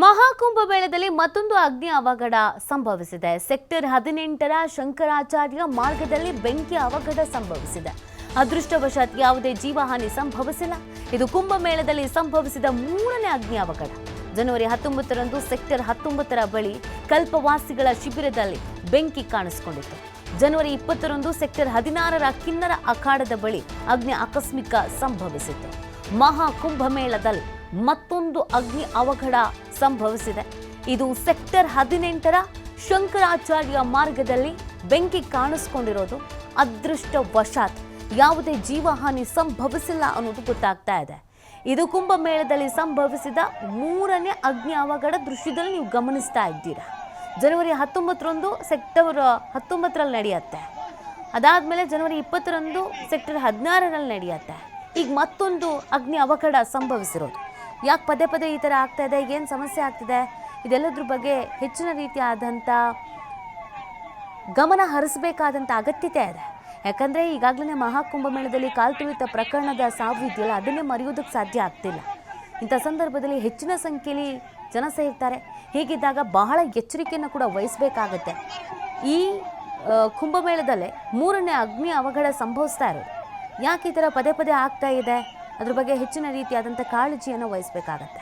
ಮಹಾಕುಂಭಮೇಳದಲ್ಲಿ ಮತ್ತೊಂದು ಅಗ್ನಿ ಅವಘಡ ಸಂಭವಿಸಿದೆ. ಸೆಕ್ಟರ್ 18ರ ಶಂಕರಾಚಾರ್ಯ ಮಾರ್ಗದಲ್ಲಿ ಬೆಂಕಿ ಅವಘಡ ಸಂಭವಿಸಿದೆ. ಅದೃಷ್ಟವಶಾತ್ ಯಾವುದೇ ಜೀವಹಾನಿ ಸಂಭವಿಸಿಲ್ಲ. ಇದು ಕುಂಭಮೇಳದಲ್ಲಿ ಸಂಭವಿಸಿದ ಮೂರನೇ ಅಗ್ನಿ ಅವಘಡ. ಜನವರಿ 19ರಂದು ಸೆಕ್ಟರ್ 19ರ ಬಳಿ ಕಲ್ಪವಾಸಿಗಳ ಶಿಬಿರದಲ್ಲಿ ಬೆಂಕಿ ಕಾಣಿಸಿಕೊಂಡಿತ್ತು. ಜನವರಿ 20ರಂದು ಸೆಕ್ಟರ್ 16ರ ಕಿನ್ನರ ಅಖಾಡದ ಬಳಿ ಅಗ್ನಿ ಆಕಸ್ಮಿಕ ಸಂಭವಿಸಿತ್ತು. ಮಹಾಕುಂಭಮೇಳದಲ್ಲಿ ಮತ್ತೊಂದು ಅಗ್ನಿ ಅವಘಡ ಸಂಭವಿಸಿದೆ. ಇದು ಸೆಕ್ಟರ್ 18ರ ಶಂಕರಾಚಾರ್ಯ ಮಾರ್ಗದಲ್ಲಿ ಬೆಂಕಿ ಕಾಣಿಸಿಕೊಂಡಿರೋದು. ಅದೃಷ್ಟವಶಾತ್ ಯಾವುದೇ ಜೀವಹಾನಿ ಸಂಭವಿಸಿಲ್ಲ ಅನ್ನೋದು ಗೊತ್ತಾಗ್ತಾ ಇದೆ. ಇದು ಕುಂಭಮೇಳದಲ್ಲಿ ಸಂಭವಿಸಿದ ಮೂರನೇ ಅಗ್ನಿ ಅವಘಡ ದೃಶ್ಯದಲ್ಲಿ ನೀವು ಗಮನಿಸ್ತಾ ಇದ್ದೀರಾ. ಜನವರಿ 19ರಂದು ಸೆಕ್ಟರ್ 19ರಲ್ಲಿ ನಡೆಯುತ್ತೆ. ಅದಾದಮೇಲೆ ಜನವರಿ 20ರಂದು ಸೆಕ್ಟರ್ 16ರಲ್ಲಿ ನಡೆಯುತ್ತೆ. ಈಗ ಮತ್ತೊಂದು ಅಗ್ನಿ ಅವಘಡ ಸಂಭವಿಸಿರೋದು. ಯಾಕೆ ಪದೇ ಪದೇ ಈ ಥರ ಆಗ್ತಾ ಇದೆ, ಏನು ಸಮಸ್ಯೆ ಆಗ್ತಿದೆ, ಇದೆಲ್ಲದ್ರ ಬಗ್ಗೆ ಹೆಚ್ಚಿನ ರೀತಿಯಾದಂಥ ಗಮನ ಹರಿಸಬೇಕಾದಂಥ ಅಗತ್ಯತೆ ಇದೆ. ಯಾಕಂದರೆ ಈಗಾಗಲೇ ಮಹಾಕುಂಭಮೇಳದಲ್ಲಿ ಕಾಲ್ತುಳಿತ ಪ್ರಕರಣದ ಸಾವು ಇದೆಯಲ್ಲ, ಅದನ್ನೇ ಮರೆಯೋದಕ್ಕೆ ಸಾಧ್ಯ ಆಗ್ತಿಲ್ಲ. ಇಂಥ ಸಂದರ್ಭದಲ್ಲಿ ಹೆಚ್ಚಿನ ಸಂಖ್ಯೆಯಲ್ಲಿ ಜನ ಸೇರ್ತಾರೆ. ಹೀಗಿದ್ದಾಗ ಬಹಳ ಎಚ್ಚರಿಕೆಯನ್ನು ಕೂಡ ವಹಿಸಬೇಕಾಗತ್ತೆ. ಈ ಕುಂಭಮೇಳದಲ್ಲೇ ಮೂರನೇ ಅಗ್ನಿ ಅವಘಡ ಸಂಭವಿಸ್ತಾ ಇರೋದು. ಯಾಕೆ ಈ ಥರ ಪದೇ ಪದೇ ಆಗ್ತಾ ಇದೆ, ಅದ್ರ ಬಗ್ಗೆ ಹೆಚ್ಚಿನ ರೀತಿಯಾದಂಥ ಕಾಳಜಿಯನ್ನು ವಹಿಸಬೇಕಾಗತ್ತೆ.